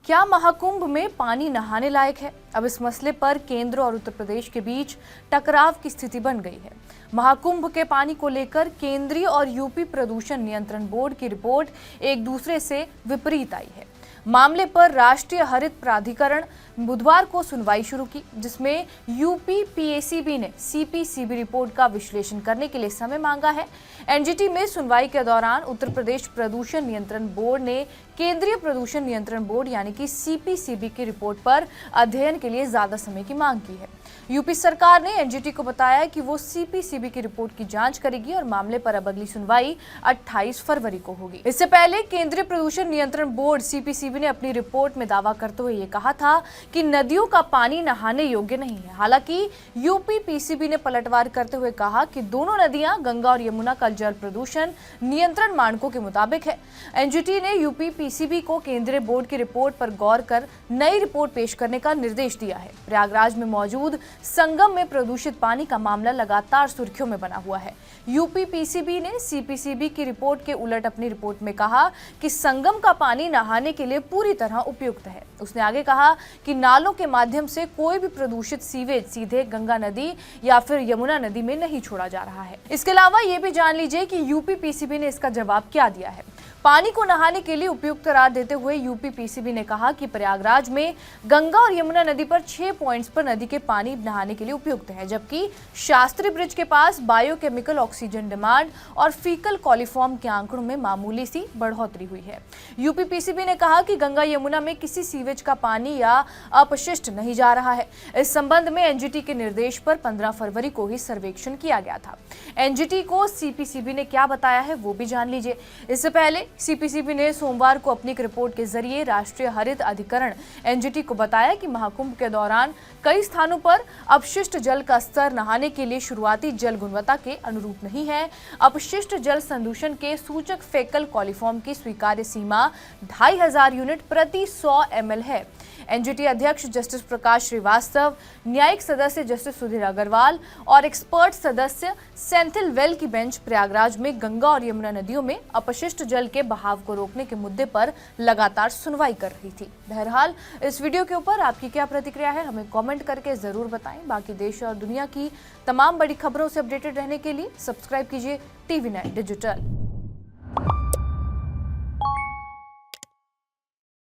क्या महाकुंभ में पानी नहाने लायक है? अब इस मसले पर केंद्र और उत्तर प्रदेश के बीच टकराव की स्थिति बन गई है। महाकुंभ के पानी को लेकर केंद्रीय और यूपी प्रदूषण नियंत्रण बोर्ड की रिपोर्ट एक दूसरे से विपरीत आई है। मामले पर राष्ट्रीय हरित प्राधिकरण बुधवार को सुनवाई शुरू की, जिसमें यूपी पीएसीबी ने सीपीसीबी रिपोर्ट का विश्लेषण करने के लिए समय मांगा है। एनजीटी में सुनवाई के दौरान उत्तर प्रदेश प्रदूषण नियंत्रण बोर्ड ने केंद्रीय प्रदूषण नियंत्रण बोर्ड यानी कि सीपीसीबी की रिपोर्ट पर अध्ययन के लिए ज्यादा समय की मांग की है। यूपी सरकार ने एनजीटी को बताया कि वो सीपीसीबी की रिपोर्ट की जांच करेगी और मामले पर अब अगली सुनवाई 28 फरवरी को होगी। इससे पहले केंद्रीय प्रदूषण नियंत्रण बोर्ड सीपीसीबी ने अपनी रिपोर्ट में दावा करते हुए ये कहा था कि नदियों का पानी नहाने योग्य नहीं है। हालांकि यूपी पीसीबी ने पलटवार करते हुए कहा कि दोनों नदियां गंगा और यमुना का जल प्रदूषण नियंत्रण मानकों के मुताबिक है। एनजीटी ने यूपी पीसीबी को केंद्रीय बोर्ड की रिपोर्ट पर गौर कर नई रिपोर्ट पेश करने का निर्देश दिया है। प्रयागराज में मौजूद संगम में प्रदूषित पानी का मामला लगातार सुर्खियों में बना हुआ है। यूपी पीसीबी ने सीपीसीबी की रिपोर्ट के उलट अपनी रिपोर्ट में कहा कि संगम का पानी नहाने के लिए पूरी तरह उपयुक्त है। उसने आगे कहा कि नालों के माध्यम से कोई भी प्रदूषित सीवेज सीधे गंगा नदी या फिर यमुना नदी में नहीं छोड़ा जा रहा है। इसके अलावा ये भी जान लीजिए कि यूपी पीसीबी ने इसका जवाब क्या दिया है। पानी को नहाने के लिए उपयुक्त करार देते हुए यूपी पीसीबी ने कहा कि प्रयागराज में गंगा और यमुना नदी पर 6 पॉइंट्स पर नदी के पानी नहाने के लिए उपयुक्त है, जबकि शास्त्री ब्रिज के पास बायोकेमिकल ऑक्सीजन डिमांड और फीकल कॉलीफॉर्म के आंकड़ों में मामूली सी बढ़ोतरी हुई है। यूपी पीसीबी ने कहा कि गंगा यमुना में किसी सीवेज का पानी या अपशिष्ट नहीं जा रहा है। इस संबंध में एनजीटी के निर्देश पर 15 फरवरी को ही सर्वेक्षण किया गया था। एनजीटी को सीपीसीबी ने क्या बताया है वो भी जान लीजिए। इससे पहले सीपीसीबी ने सोमवार को अपनी एक रिपोर्ट के जरिए राष्ट्रीय हरित अधिकरण एनजीटी को बताया कि महाकुंभ के दौरान कई स्थानों पर अपशिष्ट जल का स्तर नहाने के लिए शुरुआती जल गुणवत्ता के अनुरूप नहीं है। अपशिष्ट जल संदूषण के सूचक फेकल कॉलीफॉर्म की स्वीकार्य सीमा 2500 यूनिट प्रति 100 ml है। एनजीटी अध्यक्ष जस्टिस प्रकाश श्रीवास्तव, न्यायिक सदस्य जस्टिस सुधीर अग्रवाल और एक्सपर्ट सदस्य सेंथिल वेल की बेंच प्रयागराज में गंगा और यमुना नदियों में अपशिष्ट जल के बहाव को रोकने के मुद्दे पर लगातार सुनवाई कर रही थी। बहरहाल इस वीडियो के ऊपर आपकी क्या प्रतिक्रिया है, हमें कमेंट करके जरूर बताएं। बाकी देश और दुनिया की तमाम बड़ी खबरों से अपडेटेड रहने के लिए सब्सक्राइब कीजिए TV9 डिजिटल।